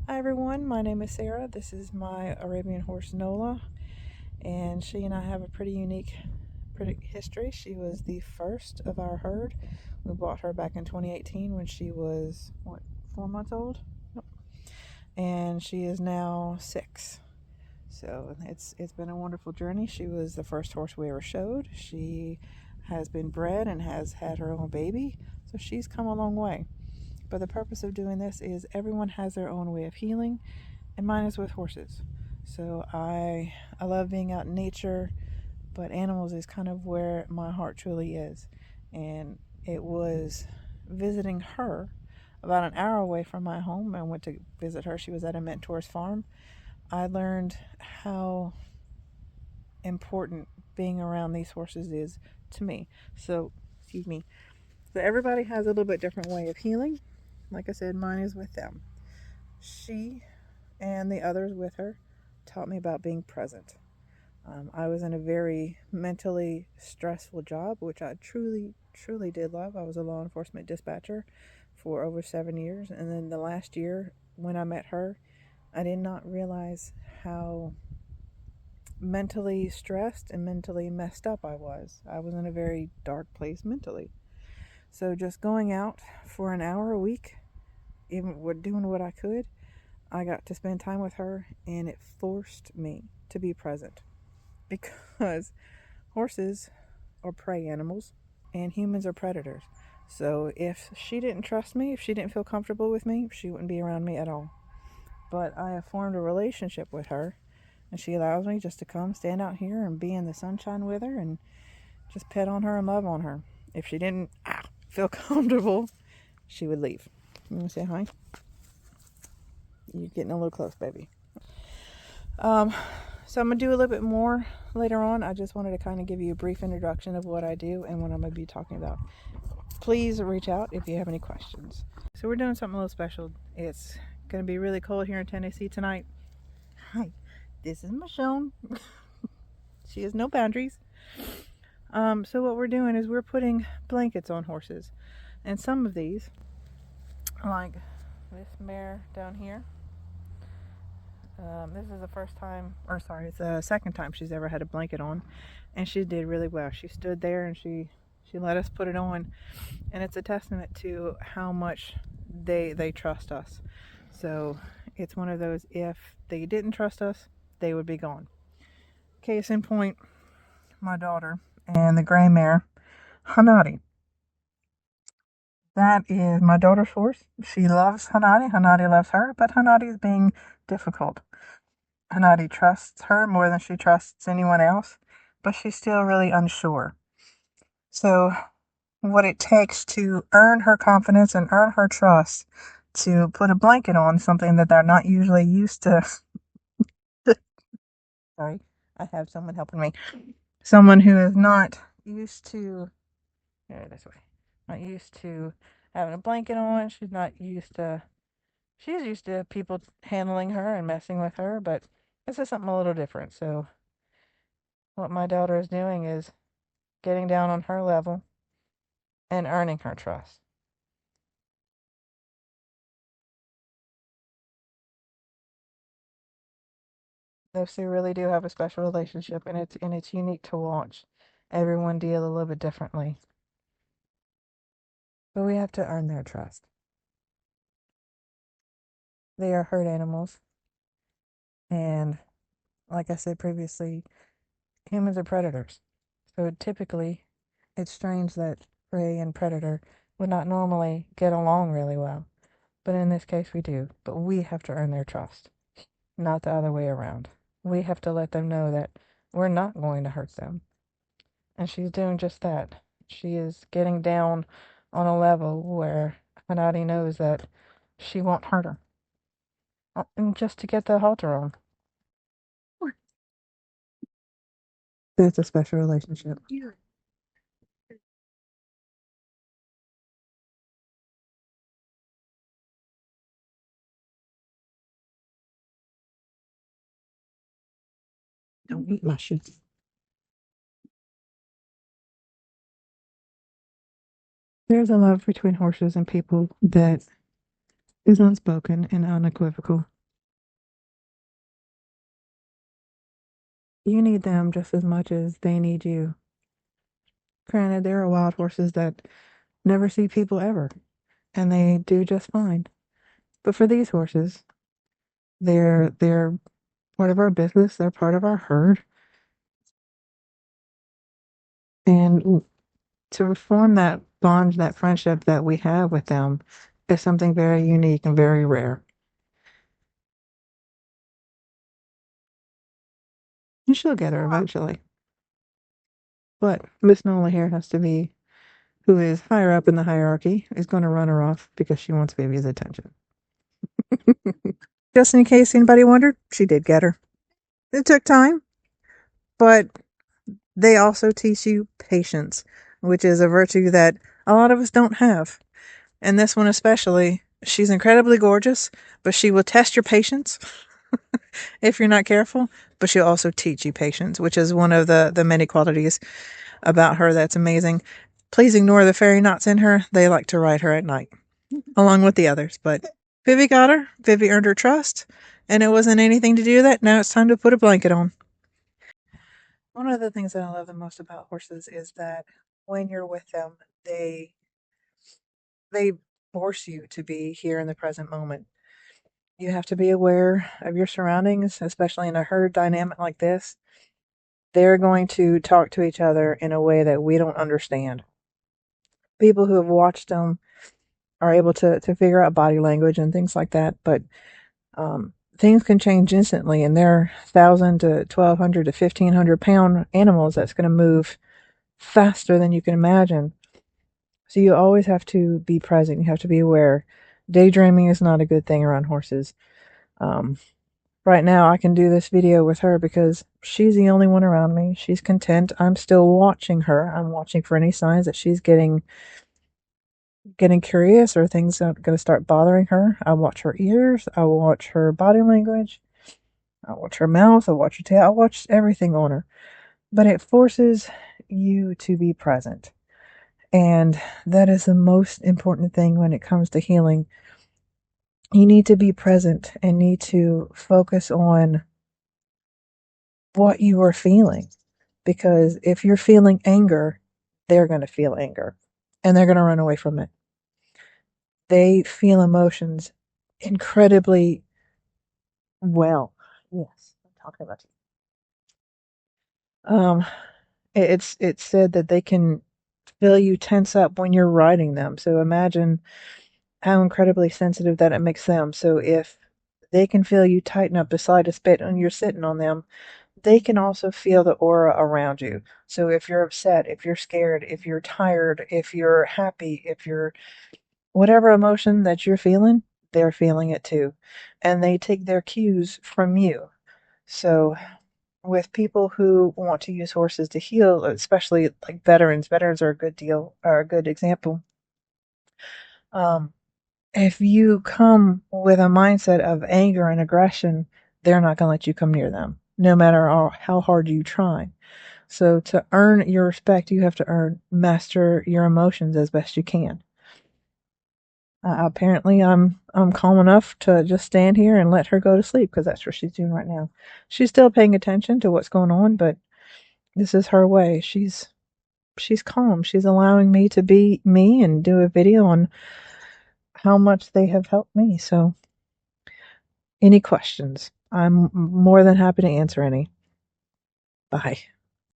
Hi everyone, my name is Sarah. This is my Arabian horse Nola, and she and I have a pretty unique history. She was the first of our herd. We bought her back in 2018 when she was, 4 months old? Yep. And she is now 6. So it's been a wonderful journey. She was the first horse we ever showed. She has been bred and has had her own baby, so she's come a long way. But the purpose of doing this is everyone has their own way of healing, and mine is with horses. So I love being out in nature, but animals is kind of where my heart truly is. And it was visiting her about an hour away from my home. I went to visit her. She was at a mentor's farm. I learned how important being around these horses is to me. So, excuse me. So everybody has a little bit different way of healing. Like I said, mine is with them. She and the others with her taught me about being present. I was in a very mentally stressful job, which I truly, truly did love. I was a law enforcement dispatcher for over 7 years. And then the last year, when I met her, I did not realize how mentally stressed and mentally messed up I was. I was in a very dark place mentally. So just going out for an hour a week, even doing what I could, I got to spend time with her, and it forced me to be present because horses are prey animals and humans are predators. So if she didn't trust me, if she didn't feel comfortable with me, she wouldn't be around me at all. But I have formed a relationship with her, and she allows me just to come stand out here and be in the sunshine with her and just pet on her and love on her. If she didn't feel comfortable, she would leave. You want to say hi? You're getting a little close, baby. So I'm going to do a little bit more later on. I just wanted to kind of give you a brief introduction of what I do and what I'm going to be talking about. Please reach out if you have any questions. So we're doing something a little special. It's going to be really cold here in Tennessee tonight. Hi, this is Michonne. She has no boundaries. So what we're doing is we're putting blankets on horses. And some of these, like this mare down here, this is the it's the second time she's ever had a blanket on, and she did really well. She stood there and she let us put it on, and it's a testament to how much they trust us. So it's one of those, if they didn't trust us, they would be gone. Case in point, my daughter and the gray mare, Hanadi. That is my daughter's horse. She loves Hanadi. Hanadi loves her, but Hanadi is being difficult. Hanadi trusts her more than she trusts anyone else, but she's still really unsure. So, what it takes to earn her confidence and earn her trust, to put a blanket on something that they're not usually used to. Sorry, I have someone helping me. Someone who is not used to, this way, not used to having a blanket on. She's used to people handling her and messing with her, but this is something a little different. So what my daughter is doing is getting down on her level and earning her trust. Those two really do have a special relationship, and it's unique to watch everyone deal a little bit differently. But we have to earn their trust. They are herd animals, and like I said previously, humans are predators. So typically, it's strange that prey and predator would not normally get along really well. But in this case, we do. But we have to earn their trust, not the other way around. We have to let them know that we're not going to hurt them. And she's doing just that. She is getting down on a level where Hanadi knows that she won't hurt her. And just to get the halter on. It's a special relationship. Yeah. Don't eat my shoes. There's a love between horses and people that is unspoken and unequivocal. You need them just as much as they need you. Granted, there are wild horses that never see people ever, and they do just fine. But for these horses, they're part of our business, they're part of our herd, and to form that bond, that friendship that we have with them is something very unique and very rare. And she'll get her eventually. But Miss Nola here has to be, who is higher up in the hierarchy, is going to run her off because she wants baby's attention. Just in case anybody wondered, she did get her. It took time, but they also teach you patience, which is a virtue that a lot of us don't have. And this one especially, she's incredibly gorgeous, but she will test your patience if you're not careful, but she'll also teach you patience, which is one of the many qualities about her that's amazing. Please ignore the fairy knots in her. They like to ride her at night, along with the others. But Vivi got her. Vivi earned her trust, and it wasn't anything to do that. Now it's time to put a blanket on. One of the things that I love the most about horses is that when you're with them, they force you to be here in the present moment. You have to be aware of your surroundings, especially in a herd dynamic like this. They're going to talk to each other in a way that we don't understand. People who have watched them are able to figure out body language and things like that, but things can change instantly, and they're 1,000 to 1,200 to 1,500 pound animals that's going to move faster than you can imagine. So you always have to be present. You have to be aware. Daydreaming is not a good thing around horses. Um, right now, I can do this video with her because she's the only one around me. She's content. I'm still watching her. I'm watching for any signs that she's getting curious or things are going to start bothering her. I watch her ears. I watch her body language. I watch her mouth. I watch her tail. I watch everything on her. But it forces you to be present. And that is the most important thing when it comes to healing. You need to be present and need to focus on what you are feeling. Because if you're feeling anger, they're going to feel anger and they're going to run away from it. They feel emotions incredibly well. Yes, I'm talking about you. It's said that they can feel you tense up when you're riding them. So imagine how incredibly sensitive that it makes them. So if they can feel you tighten up the slightest bit when you're sitting on them, they can also feel the aura around you. So if you're upset, if you're scared, if you're tired, if you're happy, if you're whatever emotion that you're feeling, they're feeling it too. And they take their cues from you. So with people who want to use horses to heal, especially like veterans are a good deal, are a good example. Um, if you come with a mindset of anger and aggression, they're not going to let you come near them, no matter how hard you try. So to earn your respect, you have to master your emotions as best you can. Apparently, I'm calm enough to just stand here and let her go to sleep because that's what she's doing right now. She's still paying attention to what's going on, but this is her way. She's calm. She's allowing me to be me and do a video on how much they have helped me. So, any questions? I'm more than happy to answer any. Bye.